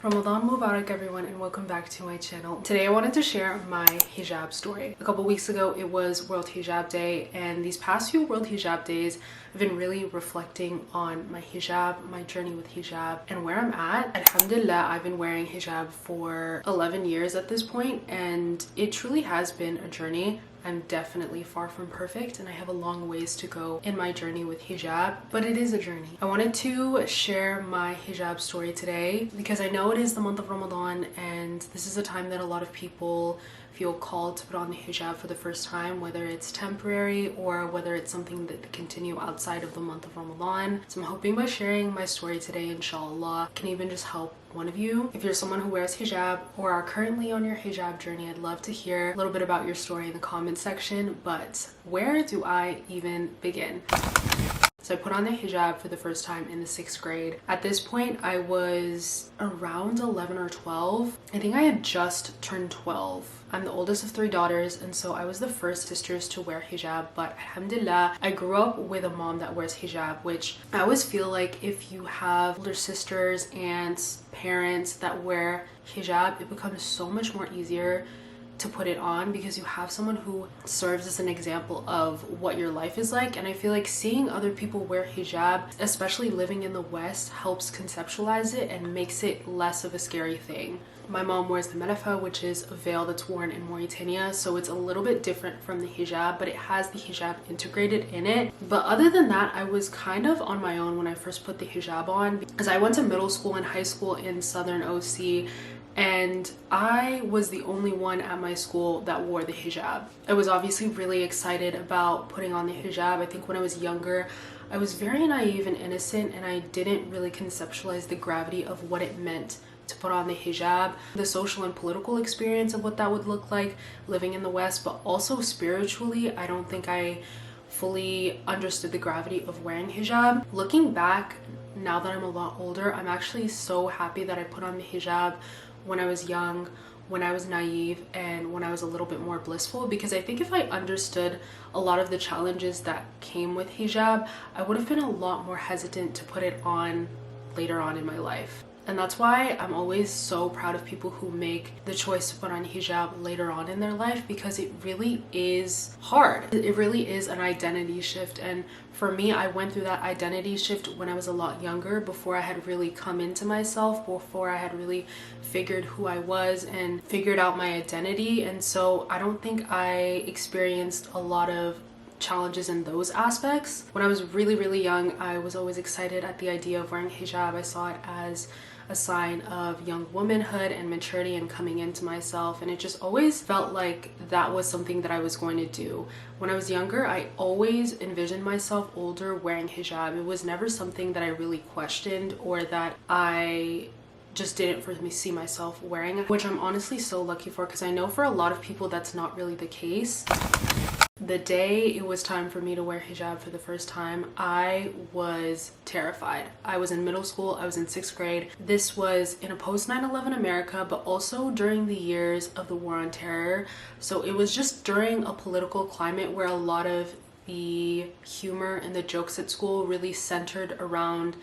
Ramadan Mubarak everyone, and welcome back to my channel. Today I wanted to share my hijab story. A couple weeks ago it was World Hijab Day, and these past few World Hijab days I've been really reflecting on my hijab, my journey with hijab, and where I'm at. Alhamdulillah, I've been wearing hijab for 11 years at this point, and it truly has been a journey. I'm definitely far from perfect and I have a long ways to go in my journey with hijab, but it is a journey. I wanted to share my hijab story today because I know it is the month of Ramadan, and this is a time that a lot of people feel called to put on the hijab for the first time, whether it's temporary or whether it's something that they continue outside of the month of Ramadan. So I'm hoping by sharing my story today, inshallah, can even just help one of you. If you're someone who wears hijab or are currently on your hijab journey, I'd love to hear a little bit about your story in the comment section, but where do I even begin? So I put on the hijab for the first time in the 6th grade. At this point, I was around 11 or 12. I think I had just turned 12. I'm the oldest of 3 daughters, and so I was the first sisters to wear hijab, but alhamdulillah, I grew up with a mom that wears hijab, which I always feel like if you have older sisters, aunts, parents that wear hijab, it becomes so much more easier to put it on because you have someone who serves as an example of what your life is like. And I feel like seeing other people wear hijab, especially living in the West, helps conceptualize it and makes it less of a scary thing. My mom wears the melefa, which is a veil that's worn in Mauritania, so it's a little bit different from the hijab, but it has the hijab integrated in it. But other than that, I was kind of on my own when I first put the hijab on, because I went to middle school and high school in Southern OC, and I was the only one at my school that wore the hijab. I was obviously really excited about putting on the hijab. I think when I was younger, I was very naive and innocent, and I didn't really conceptualize the gravity of what it meant to put on the hijab, the social and political experience of what that would look like living in the West, but also spiritually, I don't think I fully understood the gravity of wearing hijab. Looking back, now that I'm a lot older, I'm actually so happy that I put on the hijab when I was young, when I was naive, and when I was a little bit more blissful, because I think if I understood a lot of the challenges that came with hijab, I would have been a lot more hesitant to put it on later on in my life. And that's why I'm always so proud of people who make the choice to put on hijab later on in their life, because it really is hard. It really is an identity shift. And for me, I went through that identity shift when I was a lot younger, before I had really come into myself, before I had really figured who I was and figured out my identity. And so I don't think I experienced a lot of challenges in those aspects. When I was really young, I was always excited at the idea of wearing hijab. I saw it as a sign of young womanhood and maturity and coming into myself, and it just always felt like that was something that I was going to do. When I was younger, I always envisioned myself older wearing hijab. It was never something that I really questioned or that I just didn't for me see myself wearing, which I'm honestly so lucky for, because I know for a lot of people that's not really the case. The day it was time for me to wear hijab for the first time, I was terrified. I was in middle school, I was in 6th grade. This was in a post 9/11 America, but also during the years of the war on terror. So it was just during a political climate where a lot of the humor and the jokes at school really centered around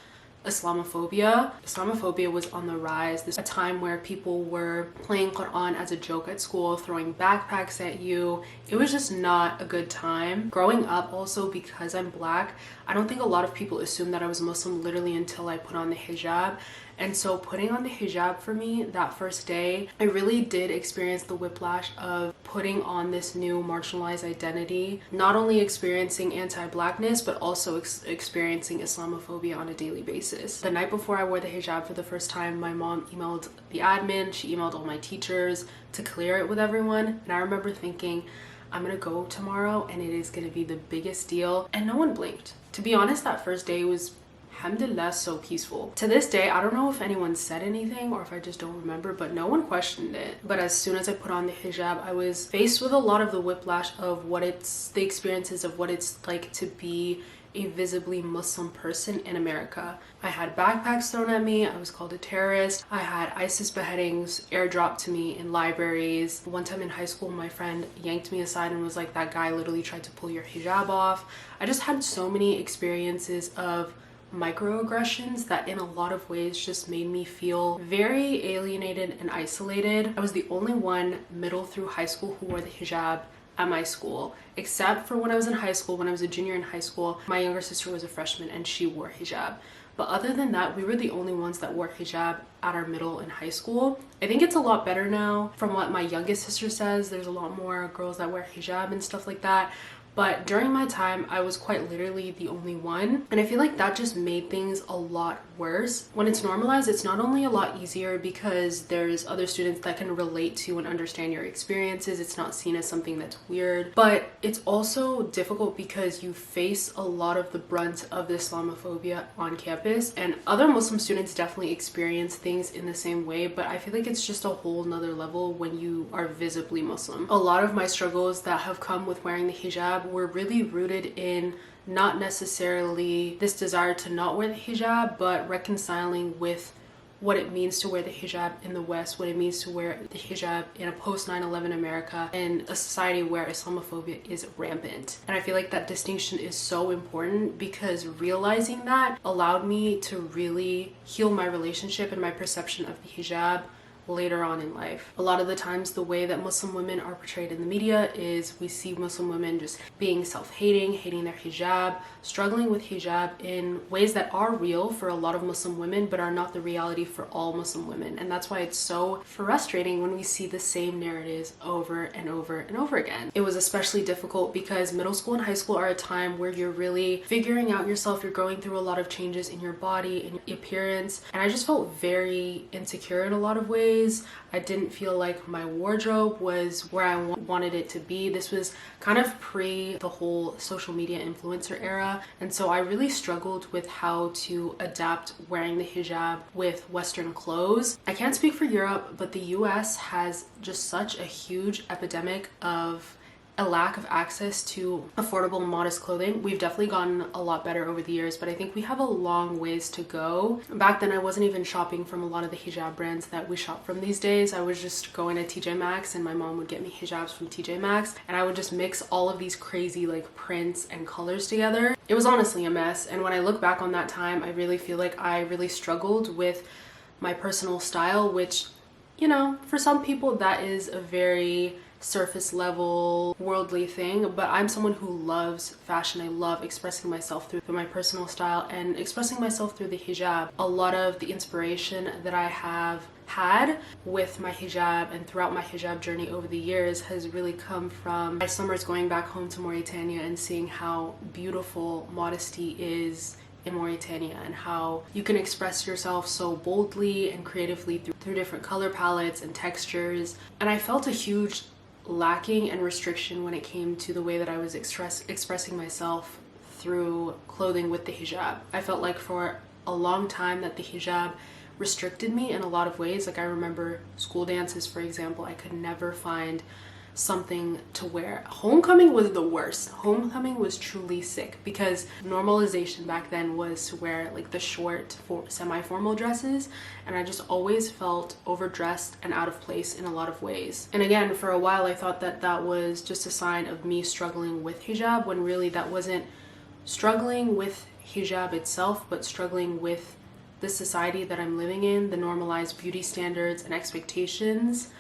Islamophobia. Islamophobia was on the rise. This was a time where people were playing Quran as a joke at school, throwing backpacks at you. It was just not a good time. Growing up also, because I'm black, I don't think a lot of people assumed that I was Muslim literally until I put on the hijab. And so putting on the hijab for me that first day, I really did experience the whiplash of putting on this new marginalized identity, not only experiencing anti-blackness, but also experiencing Islamophobia on a daily basis. The night before I wore the hijab for the first time, my mom emailed the admin, she emailed all my teachers to clear it with everyone. And I remember thinking, I'm gonna go tomorrow and it is gonna be the biggest deal. And no one blinked. To be honest, that first day was, alhamdulillah, so peaceful. To this day, I don't know if anyone said anything or if I just don't remember, but no one questioned it. But as soon as I put on the hijab, I was faced with a lot of the whiplash of the experiences of what it's like to be a visibly Muslim person in America. I had backpacks thrown at me, I was called a terrorist, I had ISIS beheadings airdropped to me in libraries. One time in high school, my friend yanked me aside and was like, that guy literally tried to pull your hijab off. I just had so many experiences of microaggressions that in a lot of ways just made me feel very alienated and isolated. I was the only one middle through high school who wore the hijab at my school, except for when I was in high school. When I was a junior in high school, my younger sister was a freshman and she wore hijab. But other than that, we were the only ones that wore hijab at our middle and high school. I think it's a lot better now. From what my youngest sister says, there's a lot more girls that wear hijab and stuff like that. But during my time, I was quite literally the only one. And I feel like that just made things a lot worse. When it's normalized, it's not only a lot easier because there's other students that can relate to and understand your experiences. It's not seen as something that's weird. But it's also difficult because you face a lot of the brunt of the Islamophobia on campus. And other Muslim students definitely experience things in the same way. But I feel like it's just a whole nother level when you are visibly Muslim. A lot of my struggles that have come with wearing the hijab were really rooted in not necessarily this desire to not wear the hijab, but reconciling with what it means to wear the hijab in the West, what it means to wear the hijab in a post 9/11 America, in a society where Islamophobia is rampant. And I feel like that distinction is so important because realizing that allowed me to really heal my relationship and my perception of the hijab later on in life. A lot of the times the way that Muslim women are portrayed in the media is we see Muslim women just being self-hating, hating their hijab, struggling with hijab in ways that are real for a lot of Muslim women but are not the reality for all Muslim women. And that's why it's so frustrating when we see the same narratives over and over and over again. It was especially difficult because middle school and high school are a time where you're really figuring out yourself, you're going through a lot of changes in your body and your appearance, and I just felt very insecure in a lot of ways. I didn't feel like my wardrobe was where I wanted it to be. This was kind of pre the whole social media influencer era, and so I really struggled with how to adapt wearing the hijab with Western clothes. I can't speak for Europe, but the US has just such a huge epidemic of a lack of access to affordable, modest clothing. We've definitely gotten a lot better over the years, but I think we have a long ways to go. Back then, I wasn't even shopping from a lot of the hijab brands that we shop from these days. I was just going to TJ Maxx and my mom would get me hijabs from TJ Maxx, and I would just mix all of these crazy like prints and colors together. It was honestly a mess, and when I look back on that time, I really feel like I really struggled with my personal style, which, you know, for some people that is a very surface level worldly thing, but I'm someone who loves fashion. I love expressing myself through my personal style and expressing myself through the hijab. A lot of the inspiration that I have had with my hijab and throughout my hijab journey over the years has really come from my summers going back home to Mauritania and seeing how beautiful modesty is in Mauritania and how you can express yourself so boldly and creatively through different color palettes and textures. And I felt a huge lacking and restriction when it came to the way that I was expressing myself through clothing with the hijab. I felt like for a long time that the hijab restricted me in a lot of ways. Like I remember school dances, for example, I could never find something to wear. Homecoming was the worst. Homecoming was truly sick because normalization back then was to wear like the short semi-formal dresses, and I just always felt overdressed and out of place in a lot of ways. And again, for a while I thought that that was just a sign of me struggling with hijab, when really that wasn't struggling with hijab itself, but struggling with the society that I'm living in, the normalized beauty standards and expectations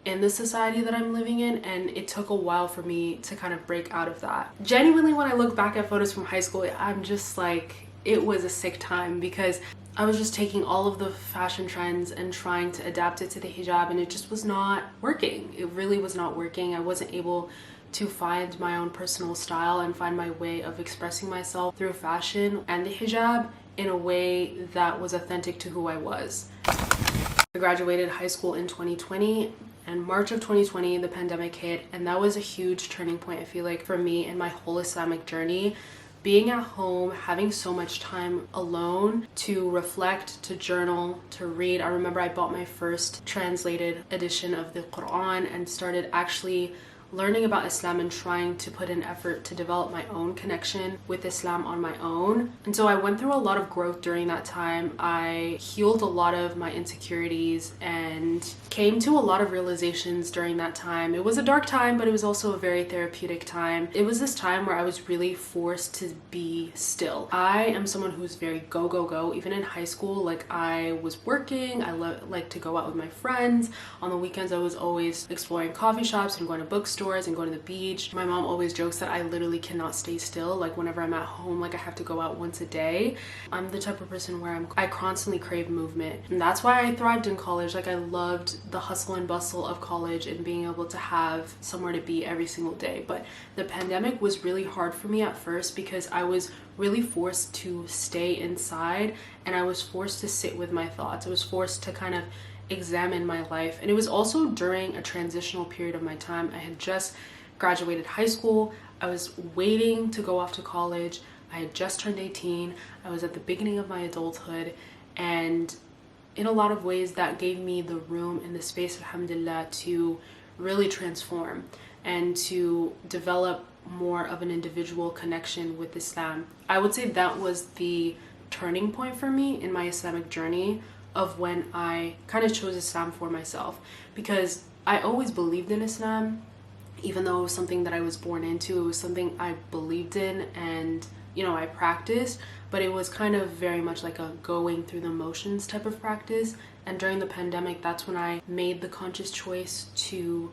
in the society that I'm living in. And it took a while for me to kind of break out of that. Genuinely, when I look back at photos from high school, I'm just like, it was a sick time because I was just taking all of the fashion trends and trying to adapt it to the hijab, and it just was not working. It really was not working. I wasn't able to find my own personal style and find my way of expressing myself through fashion and the hijab in a way that was authentic to who I was. I graduated high school in 2020. And March of 2020, the pandemic hit, and that was a huge turning point, I feel like, for me and my whole Islamic journey. Being at home, having so much time alone to reflect, to journal, to read. I remember I bought my first translated edition of the Quran and started actually learning about Islam and trying to put in effort to develop my own connection with Islam on my own. And so I went through a lot of growth during that time. I healed a lot of my insecurities and came to a lot of realizations during that time. It was a dark time, but it was also a very therapeutic time. It was this time where I was really forced to be still. I am someone who's very go, go, go. Even in high school, like I was working, I like to go out with my friends. On the weekends, I was always exploring coffee shops and going to bookstores and going to the beach. My mom always jokes that I literally cannot stay still. Like whenever I'm at home, like I have to go out once a day. I'm the type of person where I constantly crave movement. And that's why I thrived in college. Like I loved the hustle and bustle of college and being able to have somewhere to be every single day. But the pandemic was really hard for me at first because I was really forced to stay inside and I was forced to sit with my thoughts. I was forced to kind of examine my life. And it was also during a transitional period of my time. I had just graduated high school. I was waiting to go off to college. I had just turned 18. I was at the beginning of my adulthood, and in a lot of ways that gave me the room and the space, alhamdulillah, to really transform and to develop more of an individual connection with Islam. I would say that was the turning point for me in my Islamic journey, of when I kind of chose Islam for myself, because I always believed in Islam. Even though it was something that I was born into, it was something I believed in and, you know, I practiced, but it was kind of very much like a going through the motions type of practice. And during the pandemic, that's when I made the conscious choice to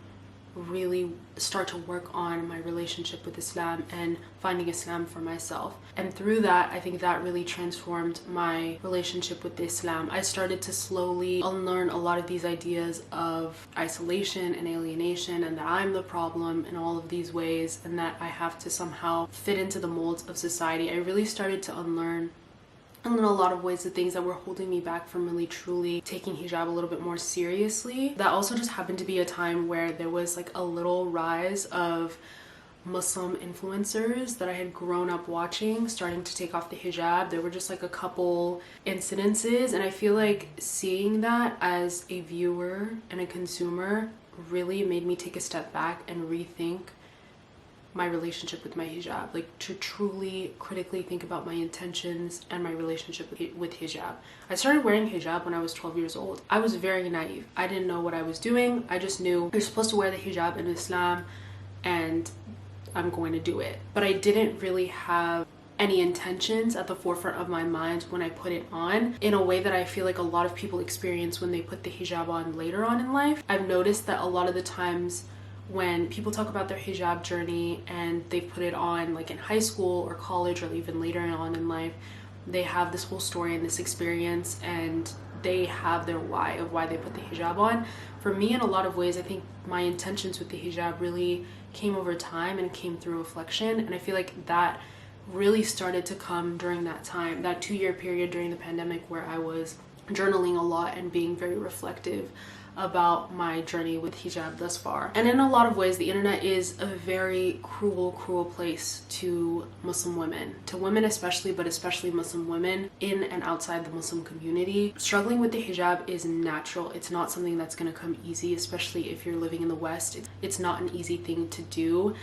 really start to work on my relationship with Islam and finding Islam for myself. And through that, I think that really transformed my relationship with Islam. I started to slowly unlearn a lot of these ideas of isolation and alienation, and that I'm the problem in all of these ways, and that I have to somehow fit into the molds of society. I really started to unlearn in a lot of ways the things that were holding me back from really truly taking hijab a little bit more seriously. That also just happened to be a time where there was like a little rise of Muslim influencers that I had grown up watching starting to take off the hijab. There were just like a couple incidences, and I feel like seeing that as a viewer and a consumer really made me take a step back and rethink my relationship with my hijab, like to truly critically think about my intentions and my relationship with hijab. I started wearing hijab when I was 12 years old. I was very naive. I didn't know what I was doing. I just knew you're supposed to wear the hijab in Islam and I'm going to do it. But I didn't really have any intentions at the forefront of my mind when I put it on, in a way that I feel like a lot of people experience when they put the hijab on later on in life. I've noticed that a lot of the times when people talk about their hijab journey and they put it on like in high school or college or even later on in life, they have this whole story and this experience and they have their why of why they put the hijab on. For me, in a lot of ways, I think my intentions with the hijab really came over time and came through reflection, and I feel like that really started to come during that time, that 2-year period during the pandemic, where I was journaling a lot and being very reflective about my journey with hijab thus far. And in a lot of ways, the internet is a very cruel place to Muslim women, to women especially, but especially Muslim women in and outside the Muslim community. Struggling with the hijab is natural. It's not something that's going to come easy, especially if you're living in the West. It's not an easy thing to do.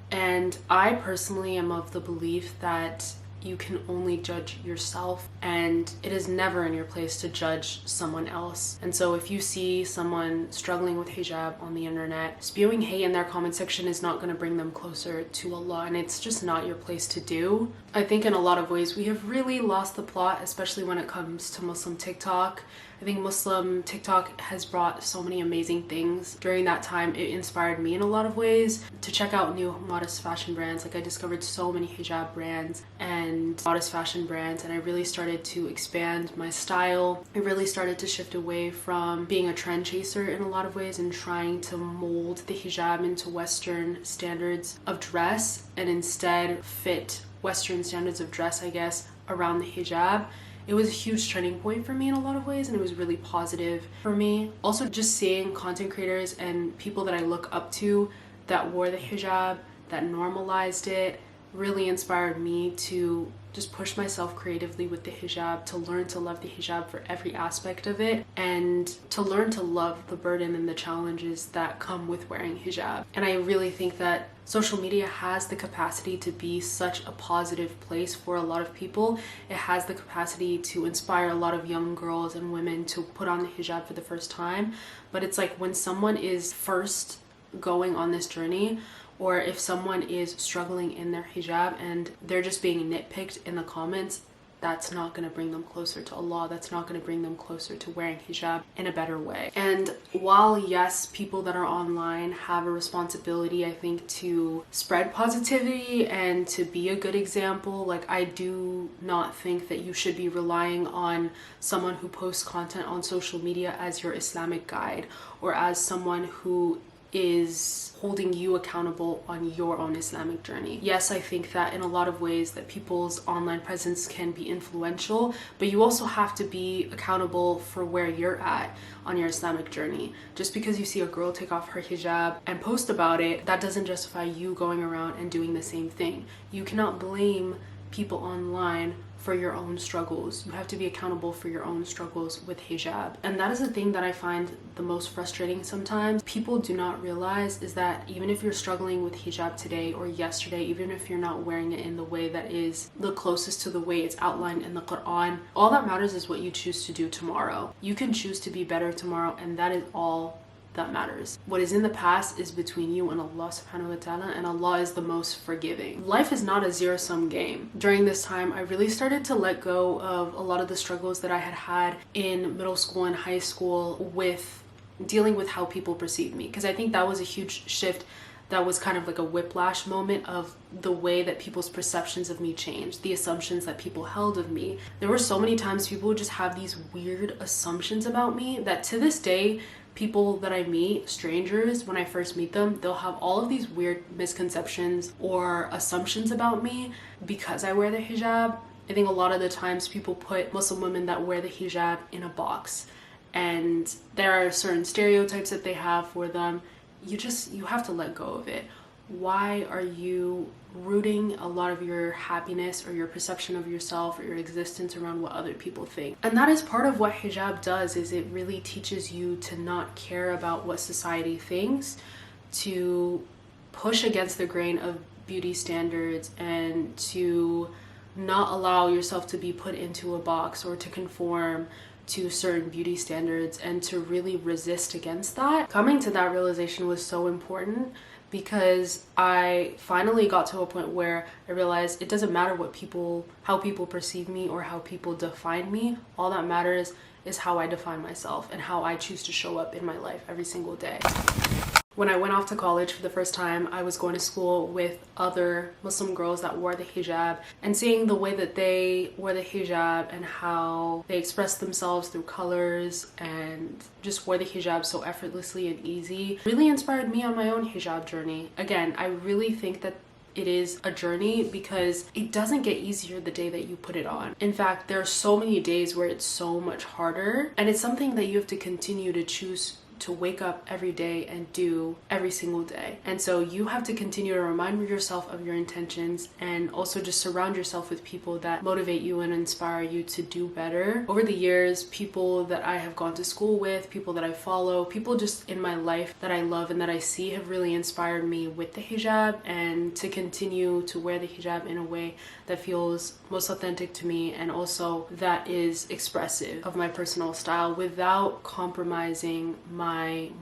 And I personally am of the belief that you can only judge yourself, and it is never in your place to judge someone else. And so if you see someone struggling with hijab on the internet, spewing hate in their comment section is not going to bring them closer to Allah, and it's just not your place to do. I think in a lot of ways we have really lost the plot, especially when it comes to Muslim TikTok. I think Muslim TikTok has brought so many amazing things. During that time, it inspired me in a lot of ways to check out new modest fashion brands. Like I discovered so many hijab brands and modest fashion brands, and I really started to expand my style. I really started to shift away from being a trend chaser in a lot of ways and trying to mold the hijab into Western standards of dress, and instead fit Western standards of dress, I guess, around the hijab. It was a huge turning point for me in a lot of ways, and it was really positive for me. Also, just seeing content creators and people that I look up to that wore the hijab, that normalized it, really inspired me to just push myself creatively with the hijab, to learn to love the hijab for every aspect of it, and to learn to love the burden and the challenges that come with wearing hijab. And I really think that social media has the capacity to be such a positive place for a lot of people. It has the capacity to inspire a lot of young girls and women to put on the hijab for the first time. But it's like when someone is first going on this journey, or if someone is struggling in their hijab and they're just being nitpicked in the comments, that's not going to bring them closer to Allah. That's not going to bring them closer to wearing hijab in a better way. And while yes, people that are online have a responsibility, I think, to spread positivity and to be a good example, like, I do not think that you should be relying on someone who posts content on social media as your Islamic guide, or as someone who is holding you accountable on your own Islamic journey. Yes, I think that in a lot of ways that people's online presence can be influential, but you also have to be accountable for where you're at on your Islamic journey. Just because you see a girl take off her hijab and post about it, that doesn't justify you going around and doing the same thing. You cannot blame people online for your own struggles. You have to be accountable for your own struggles with hijab. And that is the thing that I find the most frustrating sometimes. People do not realize is that even if you're struggling with hijab today or yesterday, even if you're not wearing it in the way that is the closest to the way it's outlined in the Quran, all that matters is what you choose to do tomorrow. You can choose to be better tomorrow, and that is all that matters. What is in the past is between you and Allah subhanahu wa ta'ala, and Allah is the most forgiving. Life is not a zero-sum game. During this time, I really started to let go of a lot of the struggles that I had had in middle school and high school with dealing with how people perceive me, because I think that was a huge shift. That was kind of like a whiplash moment of the way that people's perceptions of me changed, the assumptions that people held of me. There were so many times people would just have these weird assumptions about me that to this day, people that I meet, strangers, when I first meet them, they'll have all of these weird misconceptions or assumptions about me because I wear the hijab. I think a lot of the times people put Muslim women that wear the hijab in a box, and there are certain stereotypes that they have for them. You have to let go of it. Why are you rooting a lot of your happiness or your perception of yourself or your existence around what other people think? And that is part of what hijab does, is it really teaches you to not care about what society thinks, to push against the grain of beauty standards, and to not allow yourself to be put into a box or to conform to certain beauty standards, and to really resist against that. Coming to that realization was so important, because I finally got to a point where I realized it doesn't matter how people perceive me or how people define me. All that matters is how I define myself and how I choose to show up in my life every single day. When I went off to college for the first time, I was going to school with other Muslim girls that wore the hijab, and seeing the way that they wore the hijab and how they expressed themselves through colors and just wore the hijab so effortlessly and easy really inspired me on my own hijab journey. Again, I really think that it is a journey because it doesn't get easier the day that you put it on. In fact, there are so many days where it's so much harder, and it's something that you have to continue to choose to wake up every day and do every single day. And so you have to continue to remind yourself of your intentions, and also just surround yourself with people that motivate you and inspire you to do better. Over the years, people that I have gone to school with, people that I follow, people just in my life that I love and that I see have really inspired me with the hijab, and to continue to wear the hijab in a way that feels most authentic to me, and also that is expressive of my personal style without compromising my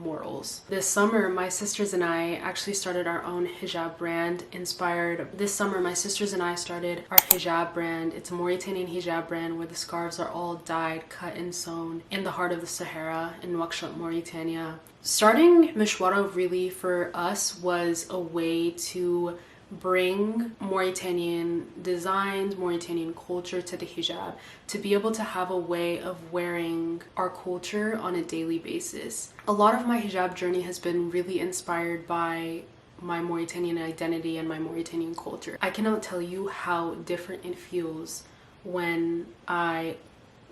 morals. This summer, my sisters and I actually started our own hijab brand inspired. This summer, my sisters and I started our hijab brand. It's a Mauritanian hijab brand where the scarves are all dyed, cut and sewn in the heart of the Sahara in Nouakchott, Mauritania. Starting Mishwara really for us was a way to bring Mauritanian designs, Mauritanian culture to the hijab, to be able to have a way of wearing our culture on a daily basis. A lot of my hijab journey has been really inspired by my Mauritanian identity and my Mauritanian culture. I cannot tell you how different it feels when I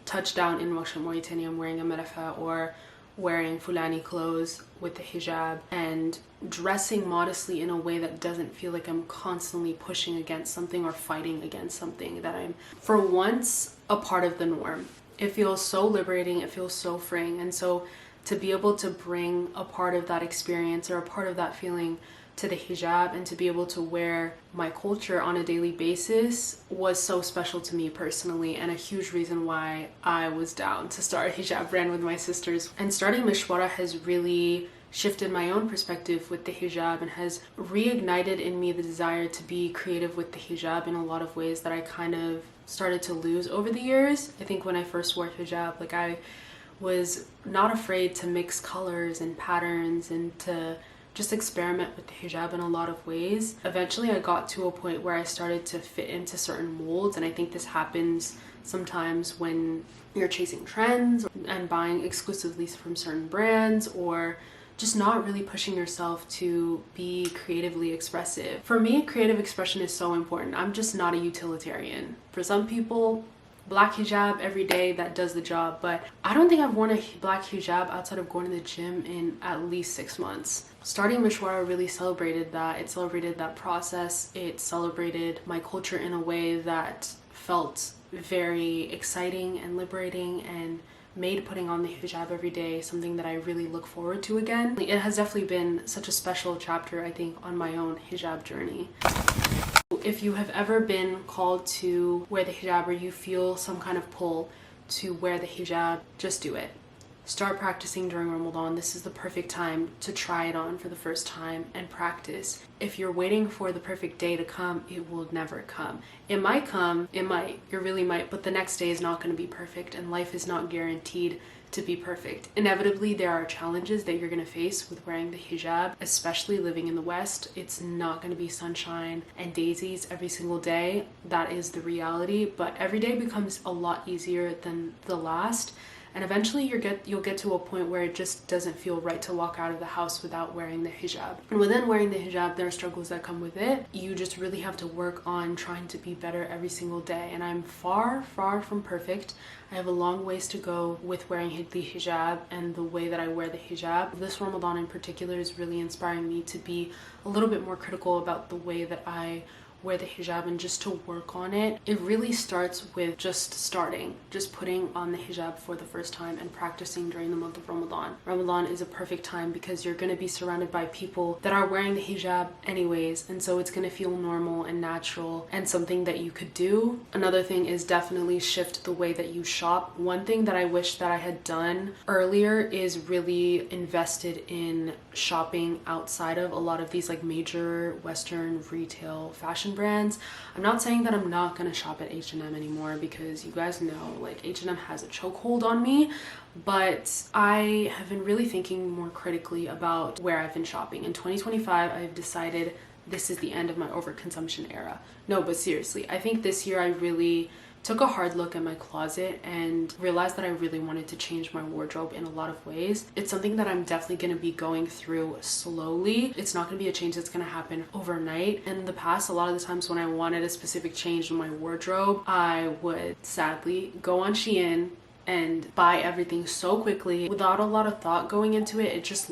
touch down in Nouakchott, Mauritania, I'm wearing a melefa, or wearing fulani clothes with the hijab and dressing modestly in a way that doesn't feel like I'm constantly pushing against something or fighting against something, that I'm for once a part of the norm. It feels so liberating, it feels so freeing. And so to be able to bring a part of that experience or a part of that feeling to the hijab and to be able to wear my culture on a daily basis was so special to me personally, and a huge reason why I was down to start a hijab brand with my sisters. And starting Mishwara has really shifted my own perspective with the hijab and has reignited in me the desire to be creative with the hijab in a lot of ways that I kind of started to lose over the years. I think when I first wore hijab, like, I was not afraid to mix colors and patterns and to just experiment with the hijab in a lot of ways. Eventually I got to a point where I started to fit into certain molds, and I think this happens sometimes when you're chasing trends and buying exclusively from certain brands, or just not really pushing yourself to be creatively expressive. For me, creative expression is so important. I'm just not a utilitarian. For some people, black hijab every day, that does the job, but I don't think I've worn a black hijab outside of going to the gym in at least 6 months. Starting Mishwara really celebrated that. It celebrated that process. It celebrated my culture in a way that felt very exciting and liberating, and made putting on the hijab every day something that I really look forward to again. It has definitely been such a special chapter, I think, on my own hijab journey. If you have ever been called to wear the hijab, or you feel some kind of pull to wear the hijab, just do it. Start practicing during Ramadan. This is the perfect time to try it on for the first time and practice. If you're waiting for the perfect day to come, it will never come. It might come, it really might, but the next day is not going to be perfect, and life is not guaranteed to be perfect. Inevitably, there are challenges that you're going to face with wearing the hijab, especially living in the West. It's not going to be sunshine and daisies every single day. That is the reality, but every day becomes a lot easier than the last. And eventually you'll get to a point where it just doesn't feel right to walk out of the house without wearing the hijab. And within wearing the hijab, there are struggles that come with it. You just really have to work on trying to be better every single day. And I'm far, far from perfect. I have a long ways to go with wearing the hijab and the way that I wear the hijab. This Ramadan in particular is really inspiring me to be a little bit more critical about the way that I wear the hijab and just to work on it. It really starts with just putting on the hijab for the first time and practicing during the month of Ramadan. Ramadan is a perfect time because you're going to be surrounded by people that are wearing the hijab anyways, and so it's going to feel normal and natural and something that you could do. Another thing is definitely shift the way that you shop. One thing that I wish that I had done earlier is really invested in shopping outside of a lot of these like major Western retail fashion brands. I'm not saying that I'm not gonna shop at H&M anymore, because you guys know, like, H&M has a chokehold on me, but I have been really thinking more critically about where I've been shopping. In 2025, I've decided this is the end of my overconsumption era. No, but seriously, I think this year I really took a hard look at my closet and realized that I really wanted to change my wardrobe in a lot of ways. It's something that I'm definitely going to be going through slowly. It's not going to be a change that's going to happen overnight. In the past, a lot of the times when I wanted a specific change in my wardrobe, I would sadly go on Shein and buy everything so quickly without a lot of thought going into it. It just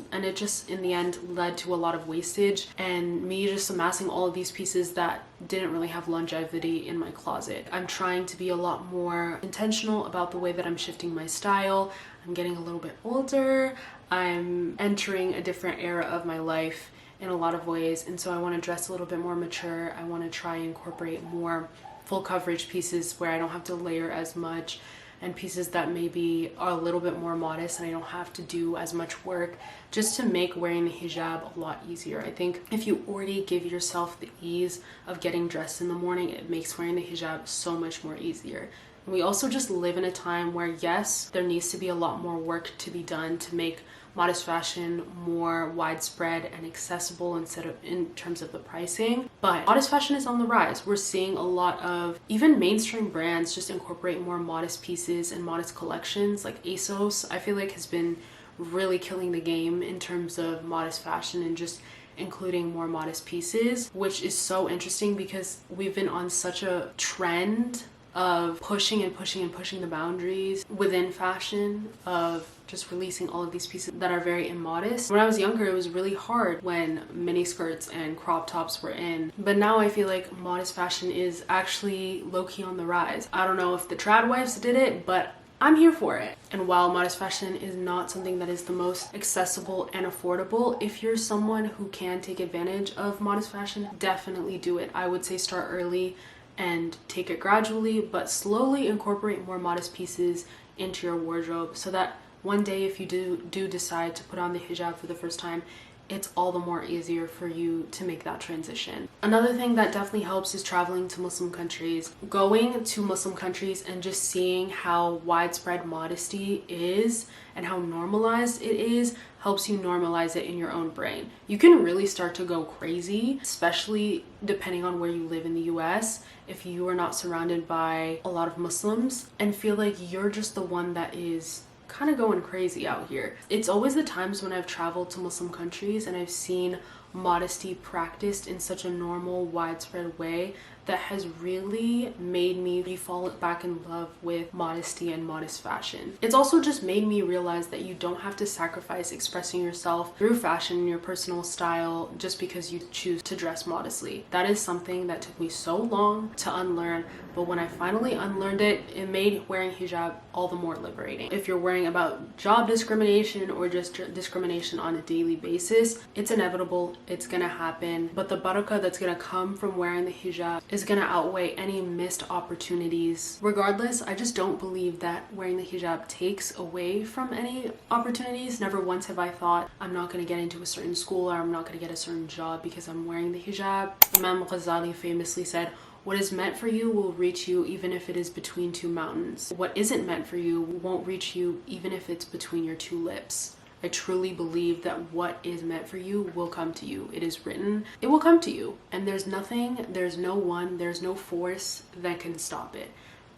in the end led to a lot of wastage and me just amassing all of these pieces that didn't really have longevity in my closet. I'm trying to be a lot more intentional about the way that I'm shifting my style. I'm getting a little bit older. I'm entering a different era of my life in a lot of ways, and so I want to dress a little bit more mature. I want to try and incorporate more full coverage pieces where I don't have to layer as much, and pieces that maybe are a little bit more modest and I don't have to do as much work, just to make wearing the hijab a lot easier. I think if you already give yourself the ease of getting dressed in the morning, it makes wearing the hijab so much more easier. And we also just live in a time where, yes, there needs to be a lot more work to be done to make modest fashion more widespread and accessible in terms of the pricing, but modest fashion is on the rise. We're seeing a lot of even mainstream brands just incorporate more modest pieces and modest collections. Like ASOS, I feel like, has been really killing the game in terms of modest fashion and just including more modest pieces, which is so interesting because we've been on such a trend of pushing the boundaries within fashion, of just releasing all of these pieces that are very immodest. When I was younger, it was really hard when mini skirts and crop tops were in, but now I feel like modest fashion is actually low-key on the rise. I don't know if the trad wives did it, but I'm here for it. And while modest fashion is not something that is the most accessible and affordable, if you're someone who can take advantage of modest fashion, definitely do it. I would say start early and take it gradually, but slowly incorporate more modest pieces into your wardrobe so that one day if you do decide to put on the hijab for the first time, it's all the more easier for you to make that transition. Another thing that definitely helps is traveling to Muslim countries. Going to Muslim countries and just seeing how widespread modesty is and how normalized it is helps you normalize it in your own brain. You can really start to go crazy, especially depending on where you live in the US, if you are not surrounded by a lot of Muslims and feel like you're just the one that is kind of going crazy out here. It's always the times when I've traveled to Muslim countries and I've seen modesty practiced in such a normal, widespread way that has really made me fall back in love with modesty and modest fashion. It's also just made me realize that you don't have to sacrifice expressing yourself through fashion and your personal style just because you choose to dress modestly. That is something that took me so long to unlearn, but when I finally unlearned it, it made wearing hijab all the more liberating. If you're worrying about job discrimination or just discrimination on a daily basis, it's inevitable, it's gonna happen, but the barakah that's gonna come from wearing the hijab is gonna outweigh any missed opportunities. Regardless, I just don't believe that wearing the hijab takes away from any opportunities. Never once have I thought I'm not gonna get into a certain school or I'm not gonna get a certain job because I'm wearing the hijab. Imam Ghazali famously said, "What is meant for you will reach you even if it is between two mountains. What isn't meant for you won't reach you even if it's between your two lips." I truly believe that what is meant for you will come to you. It is written, it will come to you. And there's nothing, there's no one, there's no force that can stop it.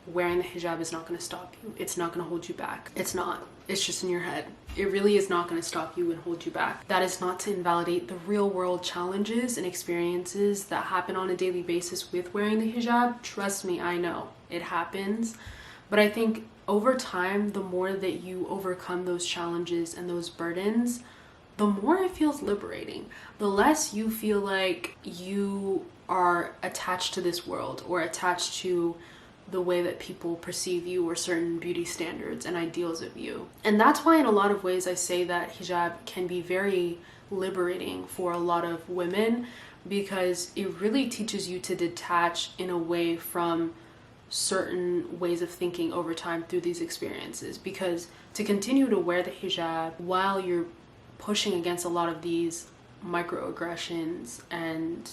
Wearing the hijab is not going to stop you. It's not going to hold you back. It's not. It's just in your head. It really is not going to stop you and hold you back. That is not to invalidate the real world challenges and experiences that happen on a daily basis with wearing the hijab. Trust me, I know it happens. But I think over time, the more that you overcome those challenges and those burdens, the more it feels liberating. The less you feel like you are attached to this world or attached to the way that people perceive you or certain beauty standards and ideals of you. And that's why in a lot of ways I say that hijab can be very liberating for a lot of women, because it really teaches you to detach in a way from certain ways of thinking over time through these experiences. Because to continue to wear the hijab while you're pushing against a lot of these microaggressions and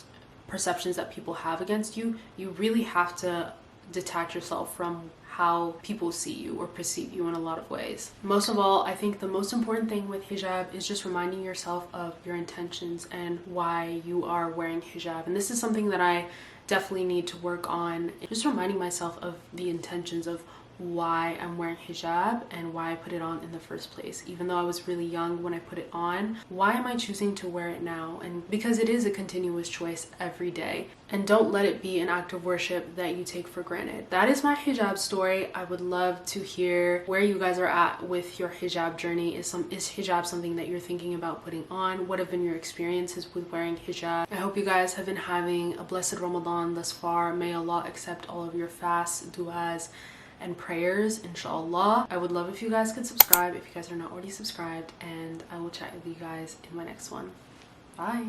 perceptions that people have against you, you really have to detach yourself from how people see you or perceive you in a lot of ways. Most of all, I think the most important thing with hijab is just reminding yourself of your intentions and why you are wearing hijab. And this is something that I definitely need to work on, just reminding myself of the intentions of why I'm wearing hijab and why I put it on in the first place. Even though I was really young when I put it on, why am I choosing to wear it now? And because it is a continuous choice every day. And don't let it be an act of worship that you take for granted. That is my hijab story. I would love to hear where you guys are at with your hijab journey. Is hijab something that you're thinking about putting on? What have been your experiences with wearing hijab? I hope you guys have been having a blessed Ramadan thus far. May Allah accept all of your fasts, du'as, and prayers, inshallah. I would love if you guys could subscribe if you guys are not already subscribed, and I will chat with you guys in my next one. Bye.